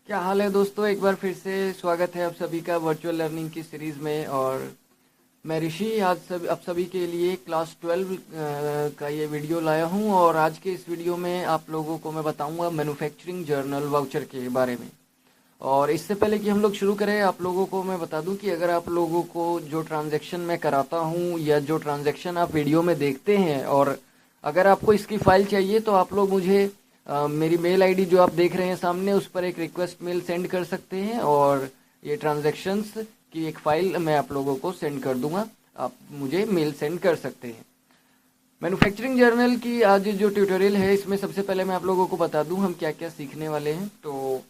क्या हाल है दोस्तों। एक बार फिर से स्वागत है आप सभी का वर्चुअल लर्निंग की सीरीज़ में। और मैं ऋषि आज आप सभी के लिए क्लास 12 का ये वीडियो लाया हूँ। और आज के इस वीडियो में आप लोगों को मैं बताऊँगा मैन्युफैक्चरिंग जर्नल वाउचर के बारे में। और इससे पहले कि हम लोग शुरू करें, आप लोगों को मैं बता दूं कि अगर आप लोगों को जो ट्रांजैक्शन मैं कराता हूं या जो ट्रांजैक्शन आप वीडियो में देखते हैं, और अगर आपको इसकी फ़ाइल चाहिए तो आप लोग मुझे मेरी मेल आईडी जो आप देख रहे हैं सामने, उस पर एक रिक्वेस्ट मेल सेंड कर सकते हैं और ये ट्रांजैक्शंस की एक फ़ाइल मैं आप लोगों को सेंड कर दूंगा। आप मुझे मेल सेंड कर सकते हैं। मैन्युफैक्चरिंग जर्नल की आज जो ट्यूटोरियल है, इसमें सबसे पहले मैं आप लोगों को बता दूं हम क्या क्या सीखने वाले हैं। तो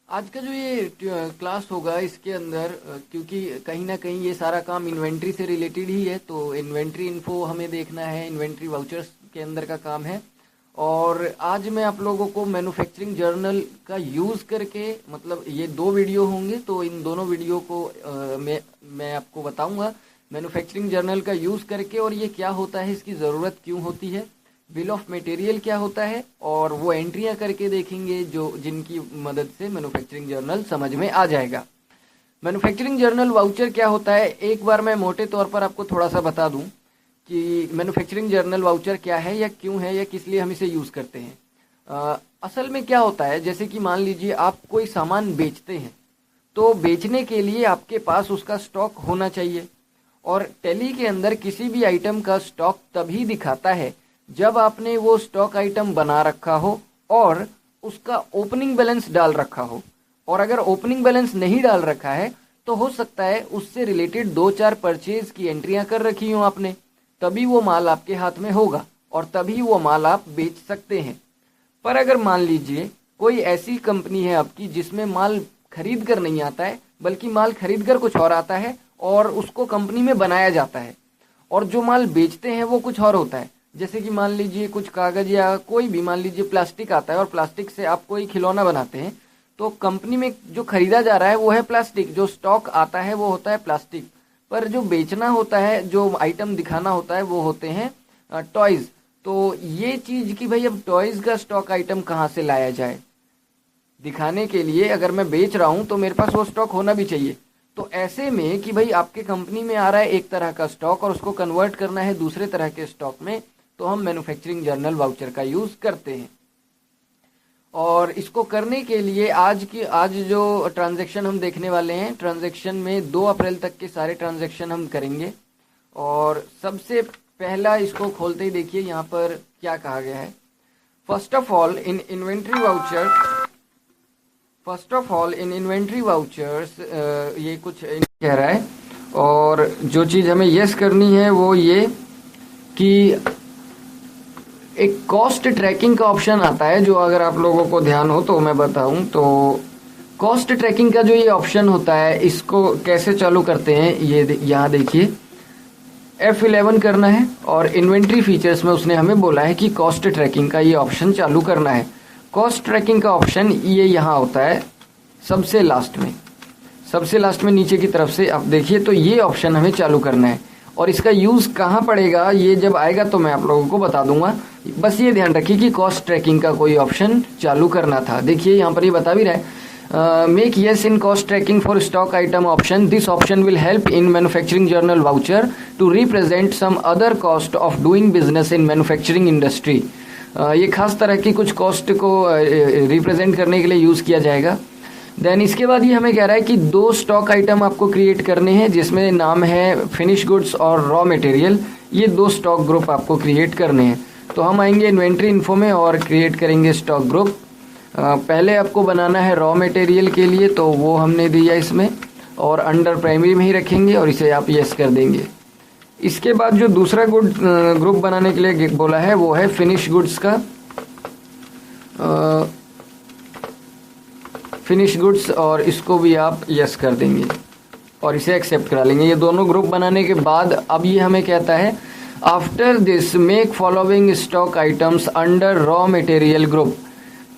आज का जो ये क्लास होगा, इसके अंदर क्योंकि कहीं ना कहीं ये सारा काम इन्वेंट्री से रिलेटेड ही है, तो इन्वेंट्री इन्फो हमें देखना है, इन्वेंट्री वाउचर्स के अंदर का काम है। और आज मैं आप लोगों को मैन्युफैक्चरिंग जर्नल का यूज़ करके, मतलब ये दो वीडियो होंगे, तो इन दोनों वीडियो को मैं आपको बताऊंगा मैन्युफैक्चरिंग जर्नल का यूज़ करके, और ये क्या होता है, इसकी ज़रूरत क्यों होती है, बिल ऑफ मटेरियल क्या होता है, और वो एंट्रियां करके देखेंगे जो जिनकी मदद से मैन्युफैक्चरिंग जर्नल समझ में आ जाएगा। मैन्युफैक्चरिंग जर्नल वाउचर क्या होता है, एक बार मैं मोटे तौर पर आपको थोड़ा सा बता दूं कि मैन्युफैक्चरिंग जर्नल वाउचर क्या है या क्यों है या किस लिए हम इसे यूज़ करते हैं। असल में क्या होता है, जैसे कि मान लीजिए आप कोई सामान बेचते हैं, तो बेचने के लिए आपके पास उसका स्टॉक होना चाहिए। और टैली के अंदर किसी भी आइटम का स्टॉक तभी दिखाता है जब आपने वो स्टॉक आइटम बना रखा हो और उसका ओपनिंग बैलेंस डाल रखा हो। और अगर ओपनिंग बैलेंस नहीं डाल रखा है तो हो सकता है उससे रिलेटेड 2-4 परचेज की एंट्रियां कर रखी हो आपने, तभी वो माल आपके हाथ में होगा और तभी वो माल आप बेच सकते हैं। पर अगर मान लीजिए कोई ऐसी कंपनी है आपकी जिसमें माल खरीद कर नहीं आता है, बल्कि माल खरीद कर कुछ और आता है और उसको कंपनी में बनाया जाता है, और जो माल बेचते हैं वो कुछ और होता है। जैसे कि मान लीजिए कुछ कागज या कोई भी, मान लीजिए प्लास्टिक आता है और प्लास्टिक से आप कोई खिलौना बनाते हैं, तो कंपनी में जो खरीदा जा रहा है वो है प्लास्टिक, जो स्टॉक आता है वो होता है प्लास्टिक, पर जो बेचना होता है, जो आइटम दिखाना होता है, वो होते हैं टॉयज। तो ये चीज कि भाई अब टॉयज का स्टॉक आइटम कहाँ से लाया जाए, दिखाने के लिए अगर मैं बेच रहा हूं तो मेरे पास वो स्टॉक होना भी चाहिए। तो ऐसे में कि भाई आपके कंपनी में आ रहा है एक तरह का स्टॉक और उसको कन्वर्ट करना है दूसरे तरह के स्टॉक में, तो हम मैन्युफैक्चरिंग जर्नल वाउचर का यूज करते हैं। और इसको करने के लिए आज जो ट्रांजैक्शन हम देखने वाले हैं, ट्रांजैक्शन में 2 अप्रैल तक के सारे ट्रांजैक्शन हम करेंगे। और सबसे पहला इसको खोलते ही देखिए यहाँ पर क्या कहा गया है। First of all in inventory vouchers ये कुछ कह रहा है। और जो चीज हमें यस करनी है वो ये कि एक कॉस्ट ट्रैकिंग का ऑप्शन आता है, जो अगर आप लोगों को ध्यान हो तो मैं बताऊं तो कॉस्ट ट्रैकिंग का जो ये ऑप्शन होता है, इसको कैसे चालू करते हैं, ये यहाँ देखिए F11 करना है और इन्वेंट्री फीचर्स में उसने हमें बोला है कि कॉस्ट ट्रैकिंग का ये ऑप्शन चालू करना है। कॉस्ट ट्रैकिंग का ऑप्शन ये यहाँ होता है सबसे लास्ट में नीचे की तरफ से आप देखिए, तो ये ऑप्शन हमें चालू करना है। और इसका यूज कहाँ पड़ेगा, ये जब आएगा तो मैं आप लोगों को बता दूंगा। बस ये ध्यान रखिए कि कॉस्ट ट्रैकिंग का कोई ऑप्शन चालू करना था। देखिए यहाँ पर ये बता भी रहा है, make yes in cost tracking for stock item option, this option will help in manufacturing journal voucher to represent some other cost of doing business in manufacturing industry. ये खास तरह की कुछ कॉस्ट को रिप्रेजेंट करने के लिए यूज किया जाएगा। देन इसके बाद ये हमें कह रहा है कि 2 स्टॉक आइटम आपको क्रिएट करने हैं, जिसमें नाम है फिनिश गुड्स और रॉ मटेरियल। ये 2 स्टॉक ग्रुप आपको क्रिएट करने हैं। तो हम आएंगे इन्वेंट्री इन्फो में और क्रिएट करेंगे स्टॉक ग्रुप। पहले आपको बनाना है रॉ मटेरियल के लिए, तो वो हमने दिया इसमें, और अंडर प्राइमरी में ही रखेंगे और इसे आप यस कर देंगे। इसके बाद जो दूसरा ग्रुप बनाने के लिए बोला है वो है फिनिश गुड्स का, फिनिश गुड्स, और इसको भी आप यस कर देंगे और इसे एक्सेप्ट करा लेंगे। ये दोनों ग्रुप बनाने के बाद अब ये हमें कहता है after this make following stock items under raw material group,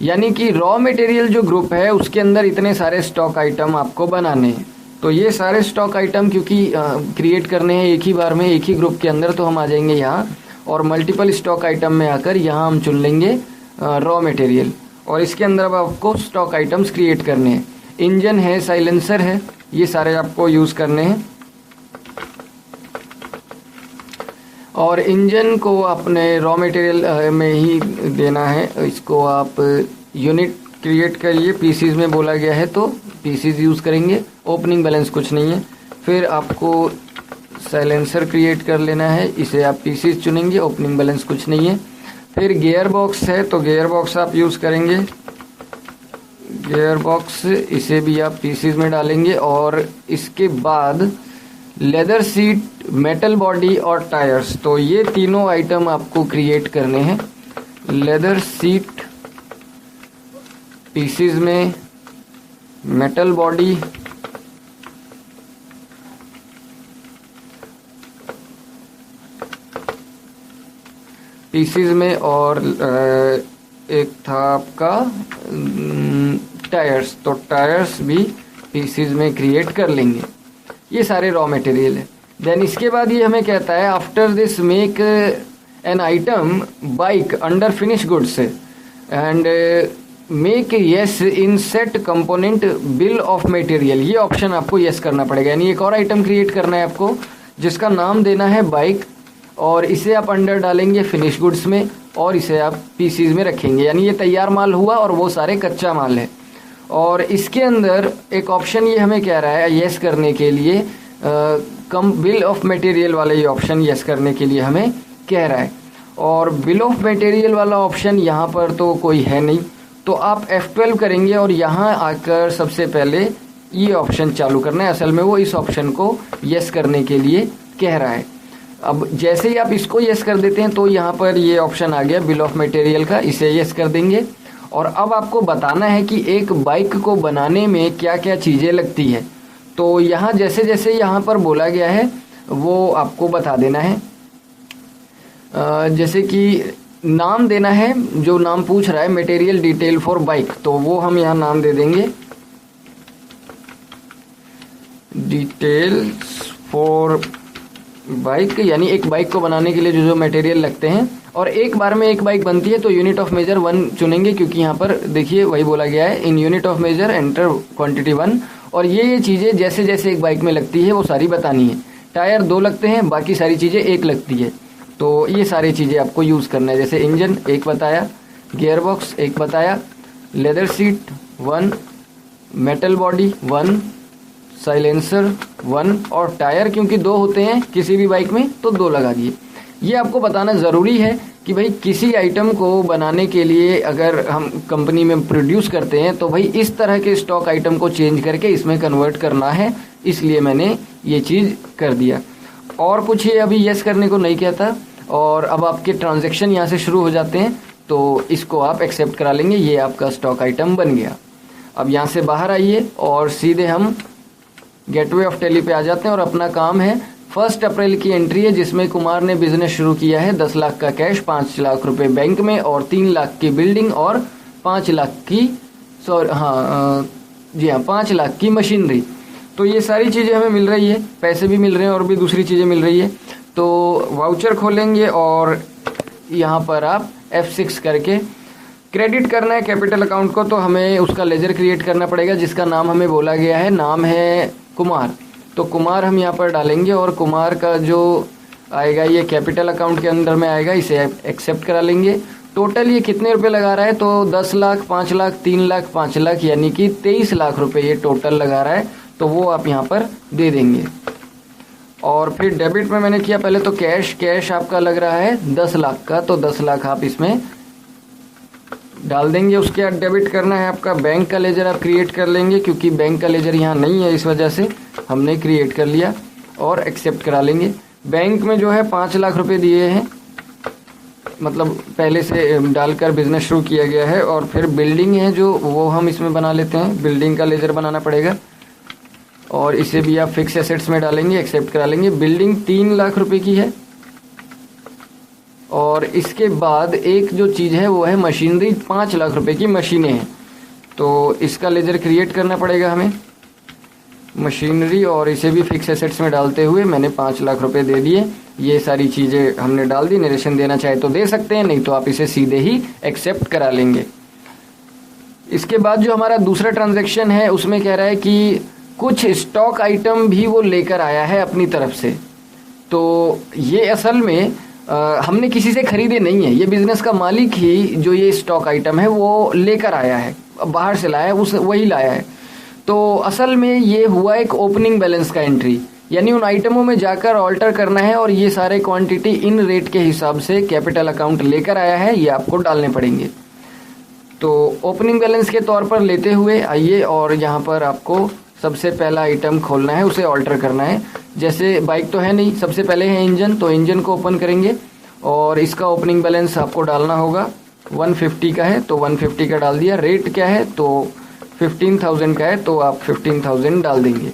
यानी कि रॉ मटेरियल जो ग्रुप है उसके अंदर इतने सारे स्टॉक आइटम आपको बनाने हैं। तो ये सारे स्टॉक आइटम क्योंकि क्रिएट करने हैं एक ही बार में एक ही ग्रुप के अंदर, तो हम आ जाएंगे यहाँ और मल्टीपल स्टॉक आइटम में आकर यहाँ हम चुन लेंगे रॉ मटेरियल। और इसके अंदर अब आपको स्टॉक आइटम्स क्रिएट करने हैं। इंजन है, साइलेंसर है, ये सारे आपको यूज़ करने हैं। और इंजन को अपने रॉ मटेरियल में ही देना है। इसको आप यूनिट क्रिएट करिए, पीसीज में बोला गया है तो पीसीज यूज़ करेंगे। ओपनिंग बैलेंस कुछ नहीं है। फिर आपको साइलेंसर क्रिएट कर लेना है, इसे आप पीसीज चुनेंगे, ओपनिंग बैलेंस कुछ नहीं है। फिर गियर बॉक्स है तो गियर बॉक्स आप यूज़ करेंगे, गियर बॉक्स इसे भी आप पीसीज में डालेंगे। और इसके बाद लेदर सीट, मेटल बॉडी और टायर्स, तो ये तीनों आइटम आपको क्रिएट करने हैं। लेदर सीट पीसीज में, मेटल बॉडी पीसीज में, और एक था आपका टायर्स, तो टायर्स भी पीसीज में क्रिएट कर लेंगे। ये सारे रॉ मटेरियल है। देन इसके बाद ये हमें कहता है after this make an item bike under finish goods and make yes in set component bill of material. ये ऑप्शन आपको येस करना पड़ेगा। यानी एक और आइटम क्रिएट करना है आपको जिसका नाम देना है बाइक, और इसे आप अंडर डालेंगे फिनिश गुड्स में और इसे आप पीसीज में रखेंगे। यानी ये तैयार माल हुआ और वो सारे कच्चा माल है। और इसके अंदर एक ऑप्शन ये हमें कह रहा है येस करने के लिए, कम बिल ऑफ मटेरियल वाला ये ऑप्शन येस करने के लिए हमें कह रहा है। और बिल ऑफ मटेरियल वाला ऑप्शन यहाँ पर तो कोई है नहीं, तो आप F12 करेंगे और यहाँ आकर सबसे पहले ये ऑप्शन चालू करना है। असल में वो इस ऑप्शन को येस करने के लिए कह रहा है। अब जैसे ही आप इसको येस कर देते हैं तो यहाँ पर ये ऑप्शन आ गया बिल ऑफ मटेरियल का, इसे येस कर देंगे। और अब आपको बताना है कि एक बाइक को बनाने में क्या क्या चीज़ें लगती है। तो यहाँ जैसे जैसे यहाँ पर बोला गया है वो आपको बता देना है। जैसे कि नाम देना है, जो नाम पूछ रहा है मटेरियल डिटेल फॉर बाइक, तो वो हम यहाँ नाम दे देंगे डिटेल्स फॉर बाइक। यानी एक बाइक को बनाने के लिए जो जो मटेरियल लगते हैं, और एक बार में एक बाइक बनती है तो यूनिट ऑफ मेजर 1 चुनेंगे, क्योंकि यहाँ पर देखिए वही बोला गया है in unit of measure enter quantity 1। और ये चीज़ें जैसे जैसे एक बाइक में लगती है वो सारी बतानी है। टायर 2 लगते हैं, बाकी सारी चीज़ें 1 लगती है, तो ये सारी चीज़ें आपको यूज़ करना है। जैसे इंजन 1 बताया, गियर बॉक्स 1 बताया, leather seat 1, metal body 1, silencer 1, और टायर क्योंकि 2 होते हैं किसी भी बाइक में तो 2 लगा दिए। ये आपको बताना ज़रूरी है कि भाई किसी आइटम को बनाने के लिए अगर हम कंपनी में प्रोड्यूस करते हैं तो भाई इस तरह के स्टॉक आइटम को चेंज करके इसमें कन्वर्ट करना है, इसलिए मैंने ये चीज़ कर दिया। और कुछ ये अभी येस करने को नहीं कहता। और अब आपके ट्रांजैक्शन यहाँ से शुरू हो जाते हैं, तो इसको आप एक्सेप्ट करा लेंगे, ये आपका स्टॉक आइटम बन गया। अब यहाँ से बाहर आइए और सीधे हम गेटवे ऑफ टैली पे आ जाते हैं और अपना काम है 1 अप्रैल की एंट्री है जिसमें कुमार ने बिजनेस शुरू किया है। 10 लाख का कैश, 5 लाख रुपए बैंक में और 3 लाख की बिल्डिंग और 5 लाख की जी हाँ 5 लाख की मशीनरी। तो ये सारी चीज़ें हमें मिल रही है, पैसे भी मिल रहे हैं और भी दूसरी चीज़ें मिल रही है। तो वाउचर खोलेंगे और यहाँ पर आप F6 करके क्रेडिट करना है कैपिटल अकाउंट को, तो हमें उसका लेजर क्रिएट करना पड़ेगा जिसका नाम हमें बोला गया है, नाम है कुमार। तो कुमार हम यहाँ पर डालेंगे और कुमार का जो आएगा ये कैपिटल अकाउंट के अंदर में आएगा, इसे एक्सेप्ट करा लेंगे। टोटल ये कितने रुपए लगा रहा है, तो 10 लाख, 5 लाख, 3 लाख, 5 लाख, यानी कि 23 लाख रुपए ये टोटल लगा रहा है, तो वो आप यहाँ पर दे देंगे। और फिर डेबिट में मैंने किया पहले तो कैश आपका लग रहा है 10 लाख का, तो 10 लाख आप इसमें डाल देंगे। उसके बाद डेबिट करना है आपका बैंक का लेजर आप क्रिएट कर लेंगे, क्योंकि बैंक का लेजर यहाँ नहीं है इस वजह से हमने क्रिएट कर लिया और एक्सेप्ट करा लेंगे। बैंक में जो है 5 लाख रुपए दिए हैं, मतलब पहले से डालकर बिजनेस शुरू किया गया है। और फिर बिल्डिंग है जो वो हम इसमें बना लेते हैं, बिल्डिंग का लेजर बनाना पड़ेगा और इसे भी आप फिक्स एसेट्स में डालेंगे, एक्सेप्ट करा लेंगे। बिल्डिंग 3 लाख रुपए की है। और इसके बाद एक जो चीज़ है वो है मशीनरी, 5 लाख रुपए की मशीनें हैं, तो इसका लेजर क्रिएट करना पड़ेगा हमें मशीनरी, और इसे भी फिक्स एसेट्स में डालते हुए मैंने 5 लाख रुपए दे दिए। ये सारी चीज़ें हमने डाल दी। नरेशन देना चाहे तो दे सकते हैं, नहीं तो आप इसे सीधे ही एक्सेप्ट करा लेंगे। इसके बाद जो हमारा दूसरा ट्रांजैक्शन है उसमें कह रहा है कि कुछ स्टॉक आइटम भी वो लेकर आया है अपनी तरफ से। तो ये असल में हमने किसी से खरीदे नहीं है, ये बिजनेस का मालिक ही जो ये स्टॉक आइटम है वो लेकर आया है, बाहर से लाया है, उस वही लाया है। तो असल में ये हुआ एक ओपनिंग बैलेंस का एंट्री, यानी उन आइटमों में जाकर ऑल्टर करना है और ये सारे क्वांटिटी इन रेट के हिसाब से कैपिटल अकाउंट लेकर आया है, ये आपको डालने पड़ेंगे। तो ओपनिंग बैलेंस के तौर पर लेते हुए आइए और यहाँ पर आपको सबसे पहला आइटम खोलना है, उसे ऑल्टर करना है। जैसे बाइक तो है नहीं, सबसे पहले है इंजन, तो इंजन को ओपन करेंगे और इसका ओपनिंग बैलेंस आपको डालना होगा। 150 का है तो 150 का डाल दिया। रेट क्या है तो 15,000 का है तो आप 15,000 डाल देंगे,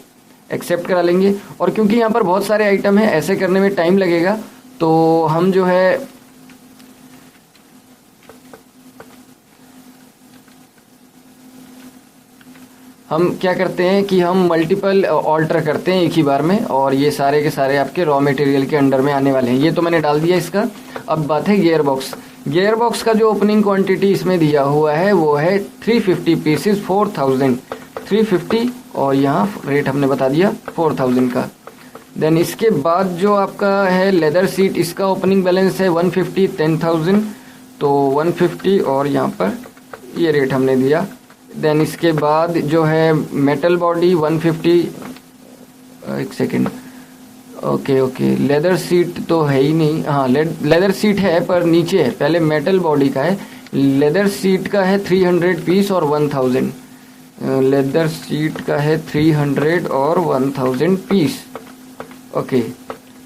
एक्सेप्ट करा लेंगे। और क्योंकि यहाँ पर बहुत सारे आइटम हैं, ऐसे करने में टाइम लगेगा, तो हम जो है हम क्या करते हैं कि हम मल्टीपल ऑल्टर करते हैं एक ही बार में, और ये सारे के सारे आपके रॉ मटेरियल के अंडर में आने वाले हैं। ये तो मैंने डाल दिया इसका। अब बात है गियर बॉक्स। गियर बॉक्स का जो ओपनिंग क्वांटिटी इसमें दिया हुआ है वो है 350 पीसेस 4000, 350, और यहाँ रेट हमने बता दिया 4000 का। देन इसके बाद जो आपका है लेदर सीट, इसका ओपनिंग बैलेंस है 150, 10,000, तो 150 और यहाँ पर ये रेट हमने दिया। देन इसके बाद जो है मेटल बॉडी 150, एक सेकेंड, ओके लेदर सीट तो है ही नहीं, हाँ लेदर सीट है पर नीचे है, पहले मेटल बॉडी का है। लेदर सीट का है 300 पीस और 1000, लेदर सीट का है 300 और 1000 पीस। ओके,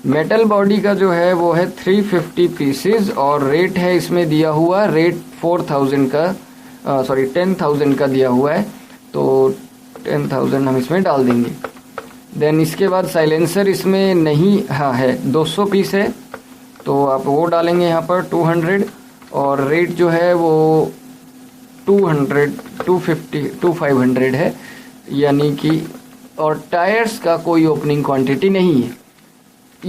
मेटल बॉडी का जो है वो है 350 पीसेस और रेट है इसमें दिया हुआ, रेट 4000 का, सॉरी 10,000 का दिया हुआ है, तो 10,000 हम इसमें डाल देंगे। देन इसके बाद साइलेंसर इसमें नहीं, हाँ है 200 पीस है, तो आप वो डालेंगे यहाँ पर 200, और रेट जो है वो 200, 250, 2500 है, यानी कि, और टायर्स का कोई ओपनिंग क्वांटिटी नहीं है।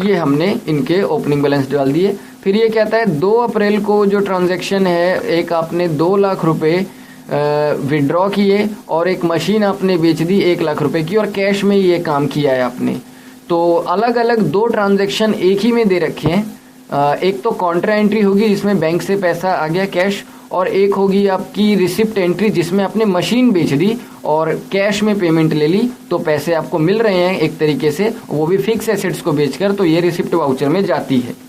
ये हमने इनके ओपनिंग बैलेंस डाल दिए। फिर ये कहता है 2 अप्रैल को जो ट्रांजैक्शन है, एक आपने 2 लाख रुपए विड्रॉ किए और एक मशीन आपने बेच दी 1 लाख रुपए की, और कैश में ये काम किया है आपने। तो अलग अलग 2 ट्रांजैक्शन एक ही में दे रखे हैं। एक तो कॉन्ट्रा एंट्री होगी जिसमें बैंक से पैसा आ गया कैश, और एक होगी आपकी रिसिप्ट एंट्री जिसमें आपने मशीन बेच दी और कैश में पेमेंट ले ली, तो पैसे आपको मिल रहे हैं एक तरीके से, वो भी फिक्स एसेट्स को बेचकर, तो ये रिसिप्ट वाउचर में जाती है।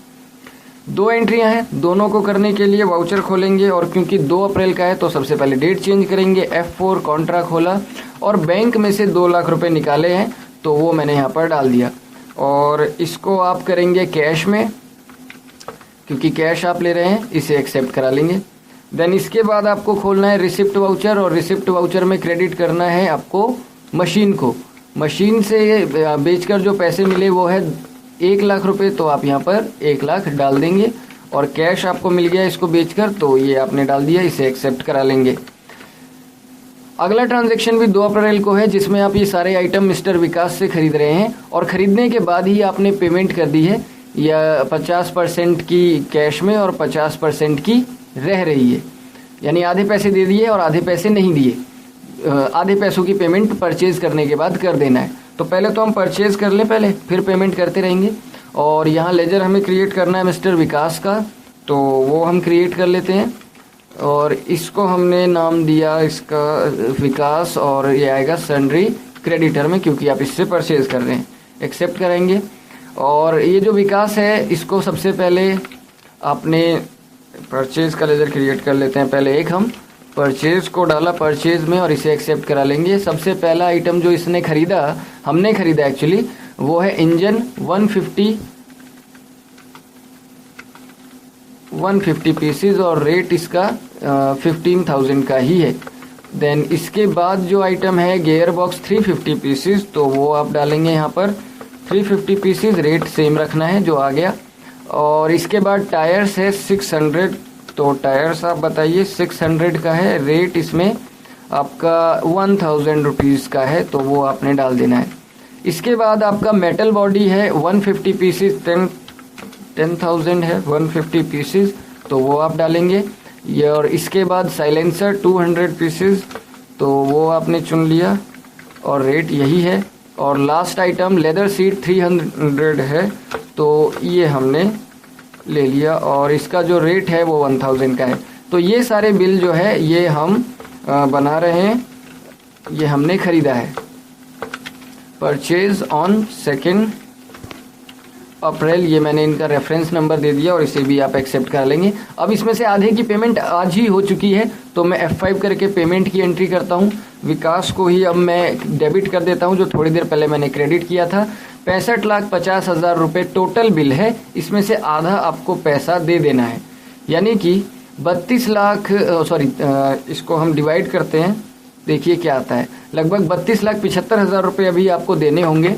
2 एंट्रियां हैं, दोनों को करने के लिए वाउचर खोलेंगे, और क्योंकि 2 अप्रैल का है तो सबसे पहले डेट चेंज करेंगे। F4 कॉन्ट्रा खोला और बैंक में से 2 लाख रुपए निकाले हैं, तो वो मैंने यहाँ पर डाल दिया। और इसको आप करेंगे कैश में, क्योंकि कैश आप ले रहे हैं, इसे एक्सेप्ट करा लेंगे। देन इसके बाद आपको खोलना है रिसिप्ट वाउचर, और रिसिप्ट वाउचर में क्रेडिट करना है आपको मशीन को। मशीन से बेचकर जो पैसे मिले वो है 1 लाख रुपए, तो आप यहाँ पर 1 लाख डाल देंगे, और कैश आपको मिल गया इसको बेचकर, तो ये आपने डाल दिया, इसे एक्सेप्ट करा लेंगे। अगला ट्रांजैक्शन भी 2 अप्रैल को है, जिसमें आप ये सारे आइटम मिस्टर विकास से खरीद रहे हैं, और खरीदने के बाद ही आपने पेमेंट कर दी है, या 50% की कैश में और 50% की रह रही है, यानी आधे पैसे दे दिए और आधे पैसे नहीं दिए। आधे पैसों की पेमेंट परचेज करने के बाद कर देना है। तो पहले तो हम परचेज कर लें पहले, फिर पेमेंट करते रहेंगे। और यहाँ लेजर हमें क्रिएट करना है मिस्टर विकास का, तो वो हम क्रिएट कर लेते हैं, और इसको हमने नाम दिया इसका विकास, और ये आएगा सन्ड्री क्रेडिटर में, क्योंकि आप इससे परचेज कर रहे हैं। एक्सेप्ट करेंगे, और ये जो विकास है इसको सबसे पहले आपने परचेज का लेजर क्रिएट कर लेते हैं। पहले एक हम परचेज को डाला परचेज में, और इसे एक्सेप्ट करा लेंगे। सबसे पहला आइटम जो इसने खरीदा, हमने खरीदा एक्चुअली, वो है इंजन 150 पीसेस, और रेट इसका 15,000 का ही है। देन इसके बाद जो आइटम है गियर बॉक्स 350 पीसेस, तो वो आप डालेंगे यहाँ पर 350 पीसेस, रेट सेम रखना है जो आ गया। और इसके बाद टायर्स है 600, तो टायर्स आप बताइए 600 का है, रेट इसमें आपका 1000 रुपीज़ का है, तो वो आपने डाल देना है। इसके बाद आपका मेटल बॉडी है 150 पीसेस, 10,000 है 150 पीसेस, तो वो आप डालेंगे ये। और इसके बाद साइलेंसर 200 पीसेस, तो वो आपने चुन लिया और रेट यही है। और लास्ट आइटम लेदर सीट 300 है, तो ये हमने ले लिया और इसका जो रेट है वो 1000 का है। तो ये सारे बिल जो है ये हम बना रहे हैं, ये हमने खरीदा है। परचेज ऑन 2 अप्रैल, ये मैंने इनका रेफरेंस नंबर दे दिया और इसे भी आप एक्सेप्ट कर लेंगे। अब इसमें से आधे की पेमेंट आज ही हो चुकी है, तो मैं F5 करके पेमेंट की एंट्री करता हूँ। विकास को ही अब मैं डेबिट कर देता हूँ, जो थोड़ी देर पहले मैंने क्रेडिट किया था। 65,50,000 रुपये टोटल बिल है, इसमें से आधा आपको पैसा दे देना है, यानी कि 32 लाख इसको हम डिवाइड करते हैं, देखिए क्या आता है। लगभग 32,75,000 रुपये अभी आपको देने होंगे।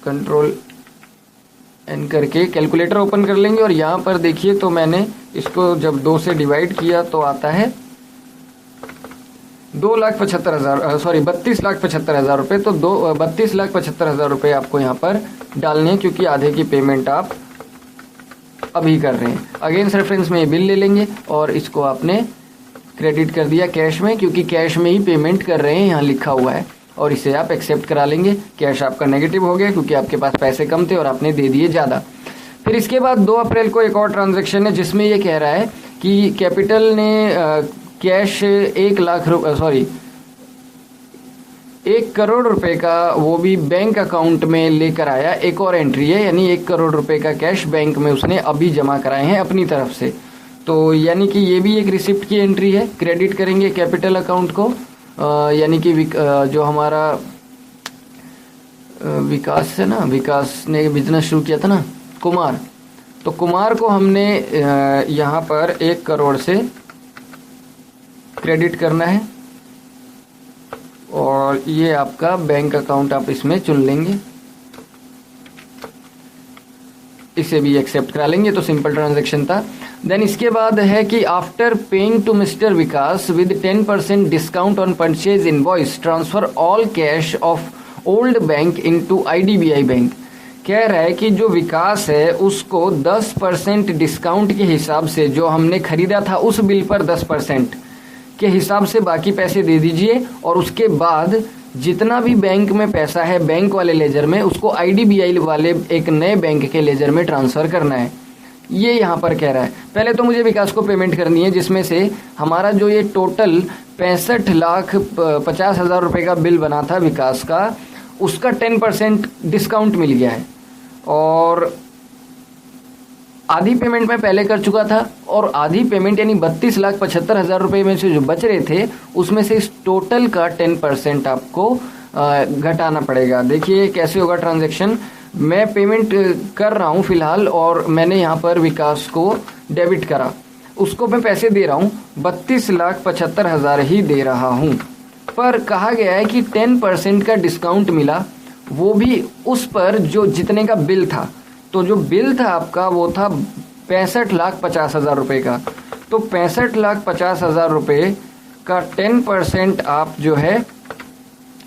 कंट्रोल एन करके कैलकुलेटर ओपन कर लेंगे और यहाँ पर देखिए, तो मैंने इसको जब 2 से डिवाइड किया तो आता है 32,75,000 रुपये। तो 32,75,000 रुपये आपको यहाँ पर डालने हैं, क्योंकि आधे की पेमेंट आप अभी कर रहे हैं। अगेंस्ट रेफरेंस में ये बिल ले लेंगे और इसको आपने क्रेडिट कर दिया कैश में, क्योंकि कैश में ही पेमेंट कर रहे हैं, यहाँ लिखा हुआ है। और इसे आप एक्सेप्ट करा लेंगे। कैश आपका नेगेटिव हो गया क्योंकि आपके पास पैसे कम थे और आपने दे दिए ज़्यादा। फिर इसके बाद 2 अप्रैल को एक और ट्रांजैक्शन है, जिसमें ये कह रहा है कि कैपिटल ने कैश 1 करोड़ रुपए का वो भी बैंक अकाउंट में लेकर आया। एक और एंट्री है, यानी 1 करोड़ रुपए का कैश बैंक में उसने अभी जमा कराए हैं अपनी तरफ से। तो यानी कि ये भी एक रिसिप्ट की एंट्री है। क्रेडिट करेंगे कैपिटल अकाउंट को, यानी कि जो हमारा विकास है ना, विकास ने बिजनेस शुरू किया था ना, कुमार, तो कुमार को हमने यहाँ पर 1 करोड़ से क्रेडिट करना है और ये आपका बैंक अकाउंट आप इसमें चुन लेंगे, इसे भी एक्सेप्ट करा लेंगे। तो सिंपल ट्रांजैक्शन था। देन इसके बाद है कि after paying to mister Vikas with 10% discount on purchase invoice transfer all cash of old bank into IDBI bank. कह रहा है कि जो विकास है उसको 10% डिस्काउंट के हिसाब से, जो हमने खरीदा था उस बिल पर 10% के हिसाब से बाकी पैसे दे दीजिए, और उसके बाद जितना भी बैंक में पैसा है बैंक वाले लेजर में, उसको IDBI वाले एक नए बैंक के लेजर में ट्रांसफ़र करना है। ये यहाँ पर कह रहा है। पहले तो मुझे विकास को पेमेंट करनी है, जिसमें से हमारा जो ये टोटल 65,50,000 रुपये का बिल बना था विकास का, उसका 10% डिस्काउंट मिल गया है। और आधी पेमेंट मैं पहले कर चुका था, और आधी पेमेंट यानी 32,75,000 रुपये में से जो बच रहे थे उसमें से इस टोटल का 10% आपको घटाना पड़ेगा। देखिए कैसे होगा ट्रांजैक्शन। मैं पेमेंट कर रहा हूँ फिलहाल, और मैंने यहाँ पर विकास को डेबिट करा, उसको मैं पैसे दे रहा हूँ 32,75,000 ही दे रहा हूँ। पर कहा गया है कि 10% का डिस्काउंट मिला, वो भी उस पर जो जितने का बिल था। तो जो बिल था आपका वो था 65,50,000 रुपये का। तो 65,50,000 रुपये का 10% आप जो है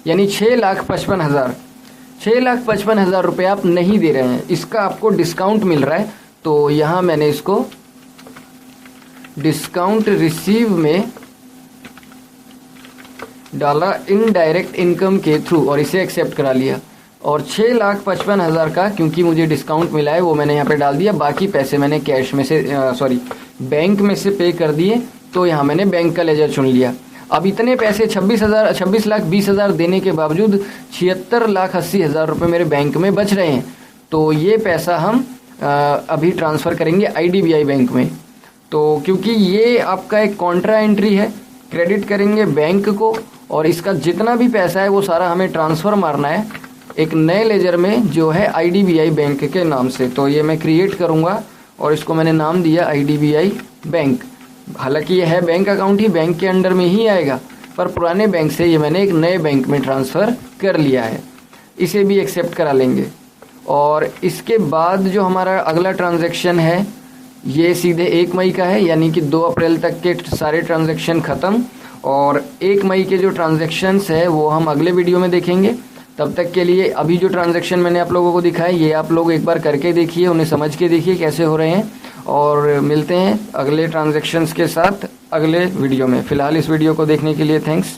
यानी 6,55,000 रुपये आप नहीं दे रहे हैं, इसका आपको डिस्काउंट मिल रहा है। तो यहाँ मैंने इसको डिस्काउंट रिसीव में डाला इनडायरेक्ट इनकम के थ्रू और इसे एक्सेप्ट करा लिया। और 6,55,000 का क्योंकि मुझे डिस्काउंट मिला है वो मैंने यहाँ पे डाल दिया। बाकी पैसे मैंने कैश में से बैंक में से पे कर दिए। तो यहाँ मैंने बैंक का लेजर चुन लिया। अब इतने पैसे 26,20,000 देने के बावजूद 76,80,000 रुपये मेरे बैंक में बच रहे हैं। तो ये पैसा हम अभी ट्रांसफ़र करेंगे IDBI बैंक में। तो क्योंकि ये आपका एक कॉन्ट्रा एंट्री है, क्रेडिट करेंगे बैंक को, और इसका जितना भी पैसा है वो सारा हमें ट्रांसफ़र मारना है एक नए लेजर में जो है IDBI बैंक के नाम से। तो ये मैं क्रिएट करूँगा और इसको मैंने नाम दिया IDBI बैंक। हालांकि ये है बैंक अकाउंट ही, बैंक के अंडर में ही आएगा, पर पुराने बैंक से ये मैंने एक नए बैंक में ट्रांसफ़र कर लिया है। इसे भी एक्सेप्ट करा लेंगे। और इसके बाद जो हमारा अगला ट्रांजैक्शन है ये सीधे 1 मई का है, यानी कि 2 अप्रैल तक के सारे ट्रांजैक्शन ख़त्म। और 1 मई के जो ट्रांजैक्शंस है वो हम अगले वीडियो में देखेंगे। तब तक के लिए अभी जो ट्रांजैक्शन मैंने आप लोगों को दिखाया ये आप लोग एक बार करके देखिए, उन्हें समझ के देखिए कैसे हो रहे हैं। और मिलते हैं अगले ट्रांजैक्शंस के साथ अगले वीडियो में। फ़िलहाल इस वीडियो को देखने के लिए थैंक्स।